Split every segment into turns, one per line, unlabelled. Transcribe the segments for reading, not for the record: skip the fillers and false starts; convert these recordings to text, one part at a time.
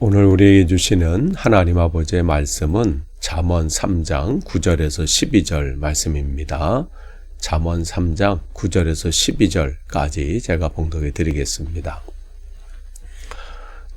오늘 우리에게 주시는 하나님 아버지의 말씀은 잠언 3장 9절에서 12절 말씀입니다. 잠언 3장 9절에서 12절까지 제가 봉독해 드리겠습니다.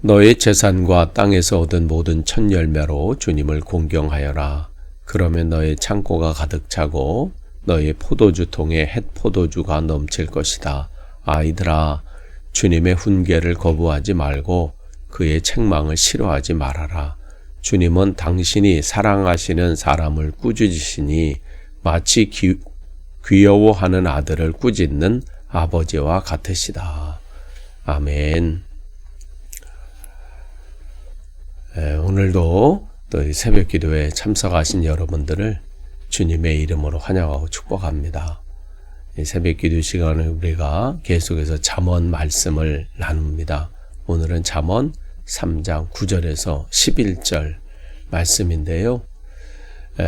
너의 재산과 땅에서 얻은 모든 첫 열매로 주님을 공경하여라. 그러면 너의 창고가 가득 차고 너의 포도주통에 햇 포도주가 넘칠 것이다. 아이들아, 주님의 훈계를 거부하지 말고 그의 책망을 싫어하지 말아라. 주님은 당신이 사랑하시는 사람을 꾸짖으시니 마치 귀여워하는 아들을 꾸짖는 아버지와 같으시다. 아멘. 오늘도 또 새벽 기도에 참석하신 여러분들을 주님의 이름으로 환영하고 축복합니다. 새벽 기도 시간에 우리가 계속해서 잠언 말씀을 나눕니다. 오늘은 잠언 3장 9절에서 11절 말씀인데요.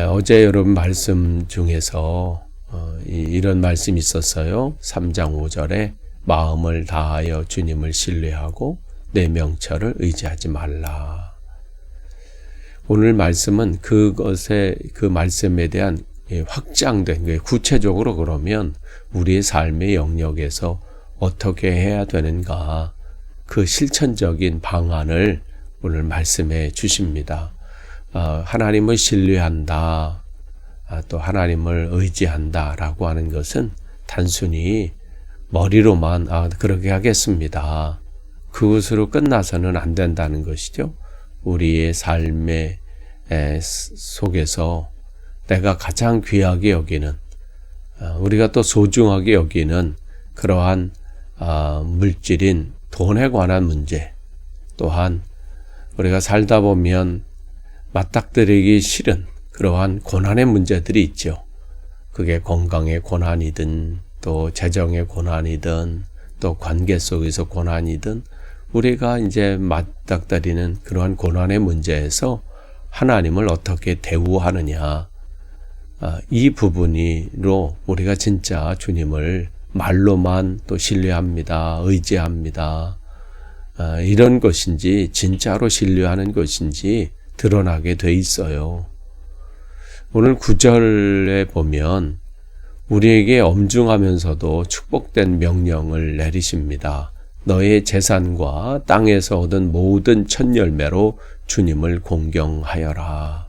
어제 여러분 말씀 중에서 이런 말씀이 있었어요. 3장 5절에 마음을 다하여 주님을 신뢰하고 내 명철을 의지하지 말라. 오늘 말씀은 그 말씀에 대한 확장된, 구체적으로 그러면 우리의 삶의 영역에서 어떻게 해야 되는가, 그 실천적인 방안을 오늘 말씀해 주십니다. 하나님을 신뢰한다, 또 하나님을 의지한다 라고 하는 것은 단순히 머리로만 그렇게 하겠습니다, 그것으로 끝나서는 안 된다는 것이죠. 우리의 삶의 속에서 내가 가장 귀하게 여기는, 우리가 또 소중하게 여기는 그러한 물질인 돈에 관한 문제, 또한 우리가 살다 보면 맞닥뜨리기 싫은 그러한 고난의 문제들이 있죠. 그게 건강의 고난이든 또 재정의 고난이든 또 관계 속에서 고난이든 우리가 이제 맞닥뜨리는 그러한 고난의 문제에서 하나님을 어떻게 대우하느냐, 이 부분으로 우리가 진짜 주님을 말로만 또 신뢰합니다, 의지합니다, 이런 것인지 진짜로 신뢰하는 것인지 드러나게 돼 있어요. 오늘 9절에 보면 우리에게 엄중하면서도 축복된 명령을 내리십니다. 너의 재산과 땅에서 얻은 모든 첫 열매로 주님을 공경하여라.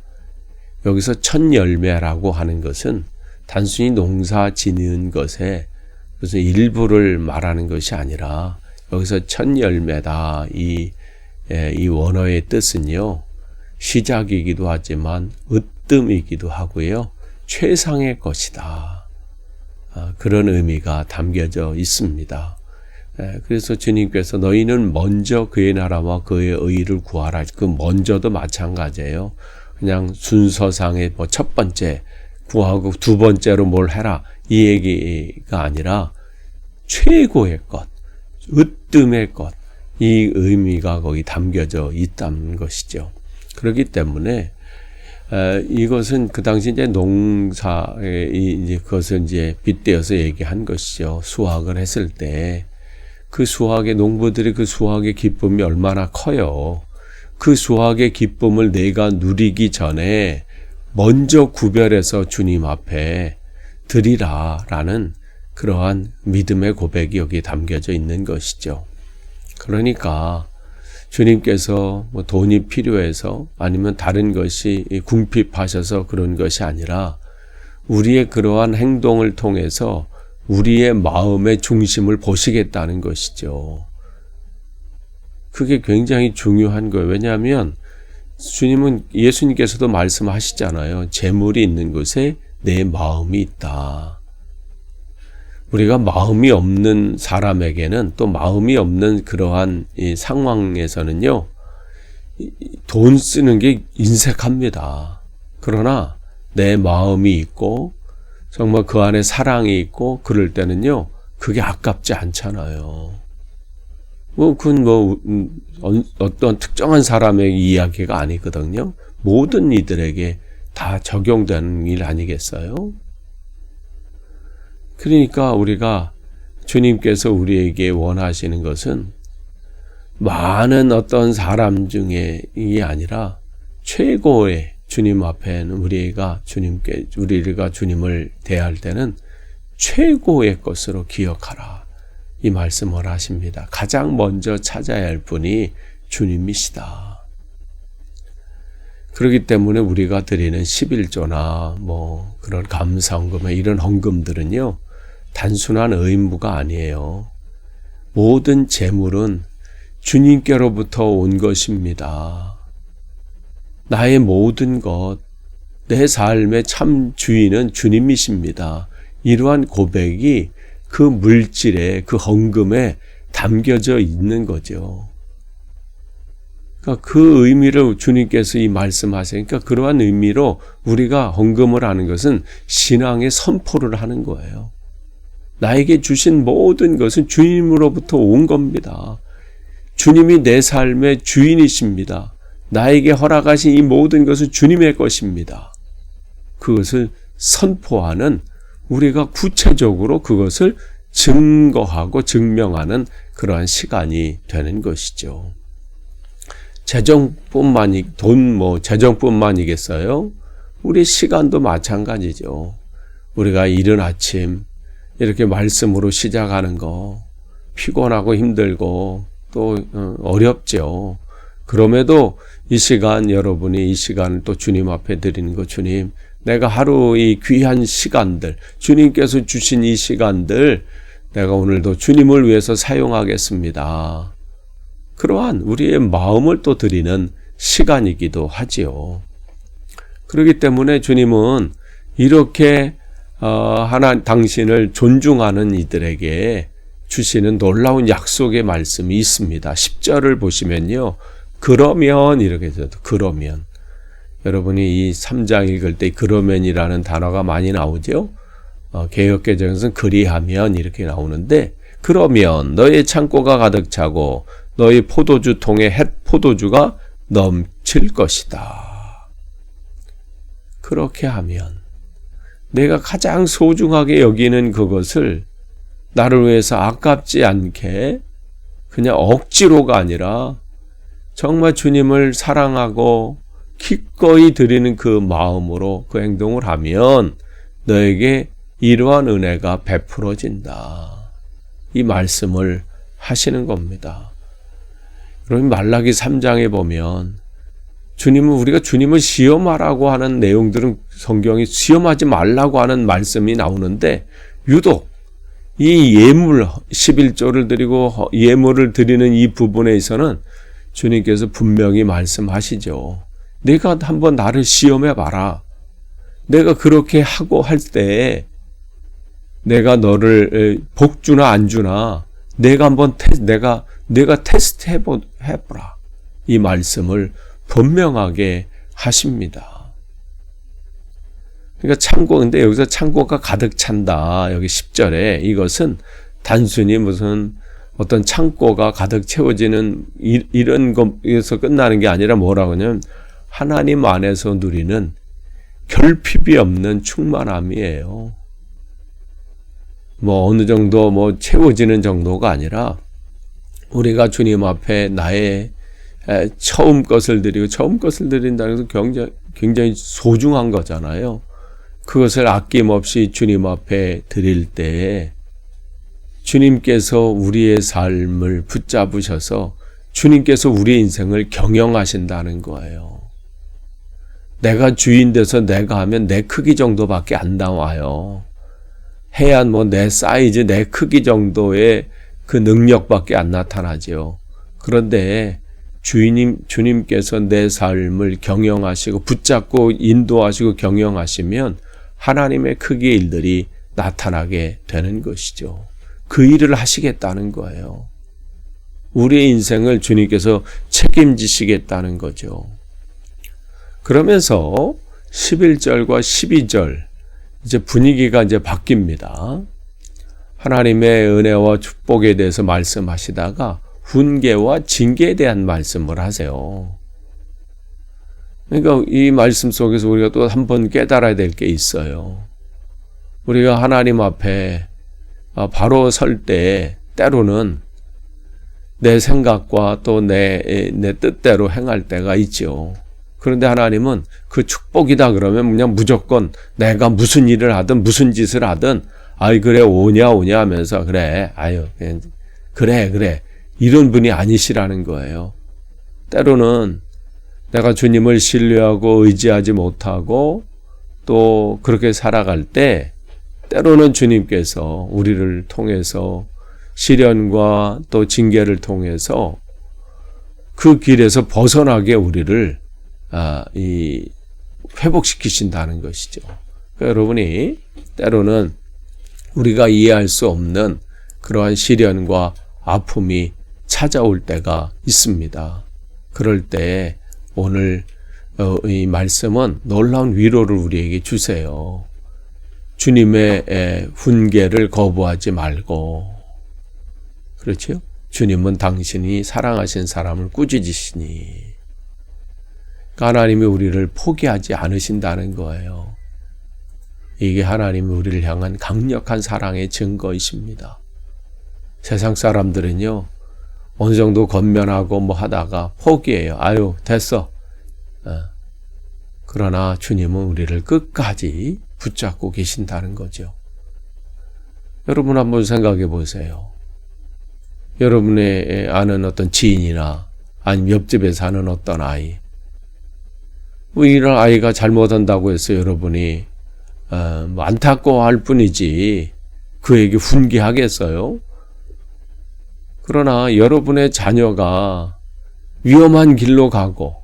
여기서 첫 열매라고 하는 것은 단순히 농사 지는 것에 무슨 일부를 말하는 것이 아니라 여기서 첫 열매다, 이 원어의 뜻은요, 시작이기도 하지만 으뜸이기도 하고요, 최상의 것이다, 그런 의미가 담겨져 있습니다. 그래서 주님께서 너희는 먼저 그의 나라와 그의 의를 구하라. 그 먼저도 마찬가지예요. 그냥 순서상의 첫 번째 구하고 두 번째로 뭘 해라, 이 얘기가 아니라 최고의 것, 으뜸의 것, 이 의미가 거기 담겨져 있다는 것이죠. 그렇기 때문에 이것은 그 당시 이제 농사에 이제 그것을 이제 빗대어서 얘기한 것이죠. 수확을 했을 때 그 수확의 농부들이 그 수확의 기쁨이 얼마나 커요. 그 수확의 기쁨을 내가 누리기 전에 먼저 구별해서 주님 앞에 드리라라는 그러한 믿음의 고백이 여기 담겨져 있는 것이죠. 그러니까 주님께서 돈이 필요해서 아니면 다른 것이 궁핍하셔서 그런 것이 아니라 우리의 그러한 행동을 통해서 우리의 마음의 중심을 보시겠다는 것이죠. 그게 굉장히 중요한 거예요. 왜냐하면 예수님께서도 말씀하시잖아요. 재물이 있는 곳에 내 마음이 있다. 우리가 마음이 없는 사람에게는, 또 마음이 없는 그러한 이 상황에서는요, 돈 쓰는 게 인색합니다. 그러나 내 마음이 있고 정말 그 안에 사랑이 있고 그럴 때는요, 그게 아깝지 않잖아요. 그건 어떤 특정한 사람의 이야기가 아니거든요. 모든 이들에게 다 적용되는 일 아니겠어요? 그러니까 우리가 주님께서 우리에게 원하시는 것은 많은 어떤 사람 중에 이게 아니라 최고의 주님 앞에는 우리가 주님을 대할 때는 최고의 것으로 기억하라. 이 말씀을 하십니다. 가장 먼저 찾아야 할 분이 주님이시다. 그렇기 때문에 우리가 드리는 11조나 그런 감사헌금, 이런 헌금들은요, 단순한 의무가 아니에요. 모든 재물은 주님께로부터 온 것입니다. 나의 모든 것, 내 삶의 참 주인은 주님이십니다. 이러한 고백이 그 물질에, 그 헌금에 담겨져 있는 거죠. 그러니까 그 의미를 주님께서 이 말씀하시니까 그러한 의미로 우리가 헌금을 하는 것은 신앙의 선포를 하는 거예요. 나에게 주신 모든 것은 주님으로부터 온 겁니다. 주님이 내 삶의 주인이십니다. 나에게 허락하신 이 모든 것은 주님의 것입니다. 그것을 선포하는, 우리가 구체적으로 그것을 증거하고 증명하는 그러한 시간이 되는 것이죠. 재정뿐만이겠어요? 우리 시간도 마찬가지죠. 우리가 이른 아침 이렇게 말씀으로 시작하는 거 피곤하고 힘들고 또 어렵죠. 그럼에도 이 시간, 여러분이 이 시간을 또 주님 앞에 드리는 거, 주님, 내가 하루 이 귀한 시간들, 주님께서 주신 이 시간들 내가 오늘도 주님을 위해서 사용하겠습니다. 그러한 우리의 마음을 또 드리는 시간이기도 하지요. 그렇기 때문에 주님은 이렇게 당신을 존중하는 이들에게 주시는 놀라운 약속의 말씀이 있습니다. 10절을 보시면요. 그러면 이렇게 써도 그러면. 여러분이 이 3장 읽을 때 그러면이라는 단어가 많이 나오죠. 개역개정에서는 그리하면 이렇게 나오는데, 그러면 너의 창고가 가득 차고 너의 포도주 통에 햇 포도주가 넘칠 것이다. 그렇게 하면 내가 가장 소중하게 여기는 그것을 나를 위해서 아깝지 않게 그냥 억지로가 아니라 정말 주님을 사랑하고 기꺼이 드리는 그 마음으로 그 행동을 하면 너에게 이러한 은혜가 베풀어진다. 이 말씀을 하시는 겁니다. 그럼 말라기 3장에 보면 우리가 주님을 시험하라고 하는 내용들은 성경이 시험하지 말라고 하는 말씀이 나오는데, 유독 이 예물 11조를 드리고 예물을 드리는 이 부분에 있어서는 주님께서 분명히 말씀하시죠. 내가 한번 나를 시험해 봐라. 내가 그렇게 하고 할 때 내가 너를 복 주나 안 주나 내가 한번 내가 테스트 해보라. 이 말씀을 분명하게 하십니다. 그러니까 근데 여기서 창고가 가득 찬다. 여기 10절에 이것은 단순히 무슨 어떤 창고가 가득 채워지는 이런 것에서 끝나는 게 아니라 뭐라고 하냐면 하나님 안에서 누리는 결핍이 없는 충만함이에요. 어느 정도 채워지는 정도가 아니라 우리가 주님 앞에 나의 처음 것을 드린다는 것은 굉장히 소중한 거잖아요. 그것을 아낌없이 주님 앞에 드릴 때 주님께서 우리의 삶을 붙잡으셔서 주님께서 우리의 인생을 경영하신다는 거예요. 내가 주인 돼서 내가 하면 내 크기 정도밖에 안 나와요. 해야 내 사이즈, 내 크기 정도의 그 능력밖에 안 나타나죠. 그런데 주님께서 내 삶을 경영하시고 붙잡고 인도하시고 경영하시면 하나님의 크기의 일들이 나타나게 되는 것이죠. 그 일을 하시겠다는 거예요. 우리의 인생을 주님께서 책임지시겠다는 거죠. 그러면서 11절과 12절 이제 분위기가 이제 바뀝니다. 하나님의 은혜와 축복에 대해서 말씀하시다가 훈계와 징계에 대한 말씀을 하세요. 그러니까 이 말씀 속에서 우리가 또 한 번 깨달아야 될 게 있어요. 우리가 하나님 앞에 바로 설 때 때로는 내 생각과 또 내 뜻대로 행할 때가 있죠. 그런데 하나님은 그 축복이다 그러면 그냥 무조건 내가 무슨 일을 하든 무슨 짓을 하든 아이 그래 오냐 하면서 그래 아유 그래 이런 분이 아니시라는 거예요. 때로는 내가 주님을 신뢰하고 의지하지 못하고 또 그렇게 살아갈 때 때로는 주님께서 우리를 통해서 시련과 또 징계를 통해서 그 길에서 벗어나게 우리를 회복시키신다는 것이죠. 그러니까 여러분이 때로는 우리가 이해할 수 없는 그러한 시련과 아픔이 찾아올 때가 있습니다. 그럴 때 오늘 이 말씀은 놀라운 위로를 우리에게 주세요. 주님의 훈계를 거부하지 말고, 그렇죠? 주님은 당신이 사랑하신 사람을 꾸짖으시니 하나님이 우리를 포기하지 않으신다는 거예요. 이게 하나님이 우리를 향한 강력한 사랑의 증거이십니다. 세상 사람들은요, 어느 정도 건면하고 뭐 하다가 포기해요. 아유, 됐어. 그러나 주님은 우리를 끝까지 붙잡고 계신다는 거죠. 여러분 한번 생각해 보세요. 여러분의 아는 어떤 지인이나 아니면 옆집에 사는 어떤 아이, 뭐 이런 아이가 잘못한다고 해서 여러분이 뭐 안타까워할 뿐이지 그에게 훈계하겠어요? 그러나 여러분의 자녀가 위험한 길로 가고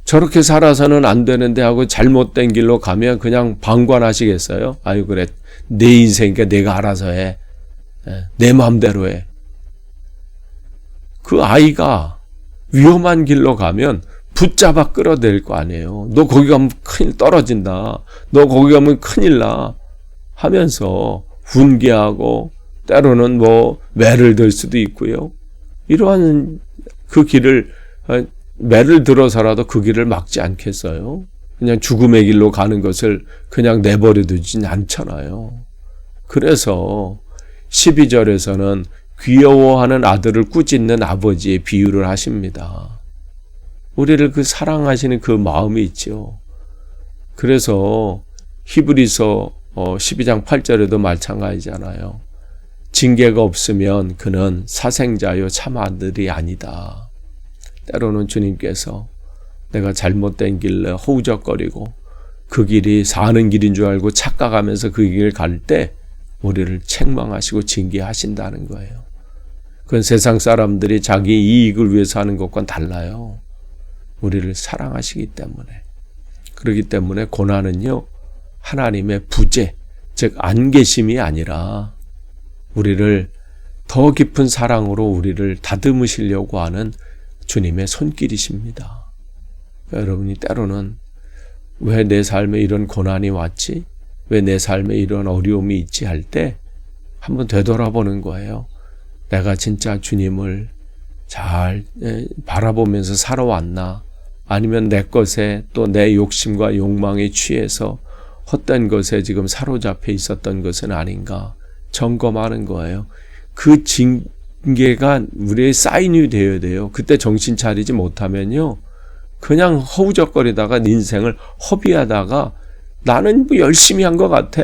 저렇게 살아서는 안 되는데 하고 잘못된 길로 가면 그냥 방관하시겠어요? 아유 그래 내 인생이니까 내가 알아서 해. 내 마음대로 해. 그 아이가 위험한 길로 가면 붙잡아 끌어낼 거 아니에요. 너 거기 가면 큰일 떨어진다. 너 거기 가면 큰일 나. 하면서 훈계하고 때로는 뭐 매를 들 수도 있고요. 이러한 그 길을 매를 들어서라도 그 길을 막지 않겠어요? 그냥 죽음의 길로 가는 것을 그냥 내버려 두진 않잖아요. 그래서 12절에서는 귀여워하는 아들을 꾸짖는 아버지의 비유를 하십니다. 우리를 그 사랑하시는 그 마음이 있죠. 그래서 히브리서 12장 8절에도 마찬가지잖아요. 징계가 없으면 그는 사생자요 참 아들이 아니다. 때로는 주님께서 내가 잘못된 길로 허우적거리고 그 길이 사는 길인 줄 알고 착각하면서 그 길을 갈 때 우리를 책망하시고 징계하신다는 거예요. 그건 세상 사람들이 자기 이익을 위해서 하는 것과는 달라요. 우리를 사랑하시기 때문에. 그렇기 때문에 고난은요, 하나님의 부재, 즉 안 계심이 아니라 우리를 더 깊은 사랑으로 우리를 다듬으시려고 하는 주님의 손길이십니다. 여러분이 때로는 왜 내 삶에 이런 고난이 왔지? 왜 내 삶에 이런 어려움이 있지? 할 때 한번 되돌아보는 거예요. 내가 진짜 주님을 잘 바라보면서 살아왔나? 아니면 내 것에 또 내 욕심과 욕망에 취해서 헛된 것에 지금 사로잡혀 있었던 것은 아닌가? 점검하는 거예요. 그 징계가 우리의 사인이 되어야 돼요. 그때 정신 차리지 못하면요, 그냥 허우적거리다가 인생을 허비하다가 나는 뭐 열심히 한 것 같아.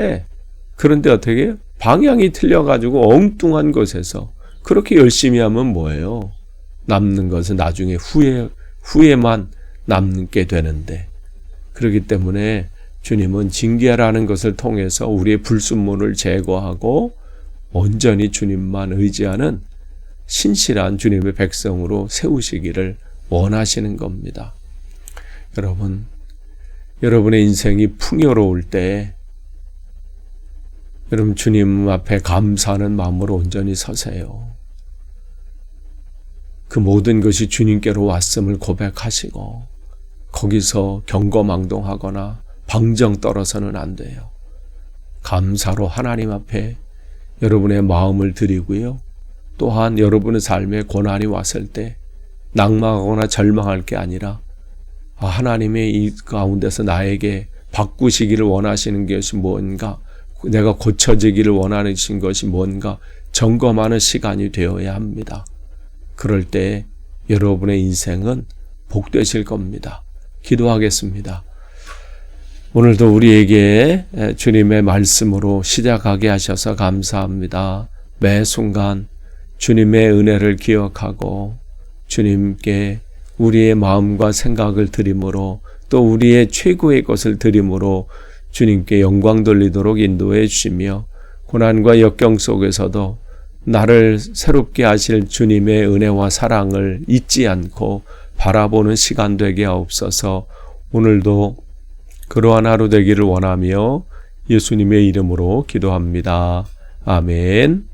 그런데 어떻게 해요? 방향이 틀려가지고 엉뚱한 것에서 그렇게 열심히 하면 뭐예요? 남는 것은 나중에 후회만 남게 되는데, 그렇기 때문에 주님은 징계라는 것을 통해서 우리의 불순물을 제거하고 온전히 주님만 의지하는 신실한 주님의 백성으로 세우시기를 원하시는 겁니다. 여러분, 여러분의 인생이 풍요로울 때 여러분 주님 앞에 감사하는 마음으로 온전히 서세요. 그 모든 것이 주님께로 왔음을 고백하시고 거기서 경거망동하거나 방정 떨어서는 안 돼요. 감사로 하나님 앞에 여러분의 마음을 드리고요. 또한 여러분의 삶에 고난이 왔을 때 낙망하거나 절망할 게 아니라 하나님의 이 가운데서 나에게 바꾸시기를 원하시는 것이 뭔가, 내가 고쳐지기를 원하신 것이 뭔가 점검하는 시간이 되어야 합니다. 그럴 때 여러분의 인생은 복되실 겁니다. 기도하겠습니다. 오늘도 우리에게 주님의 말씀으로 시작하게 하셔서 감사합니다. 매 순간 주님의 은혜를 기억하고 주님께 우리의 마음과 생각을 드림으로 또 우리의 최고의 것을 드림으로 주님께 영광 돌리도록 인도해 주시며 고난과 역경 속에서도 나를 새롭게 하실 주님의 은혜와 사랑을 잊지 않고 바라보는 시간 되게 하옵소서. 오늘도 그러한 하루 되기를 원하며 예수님의 이름으로 기도합니다. 아멘.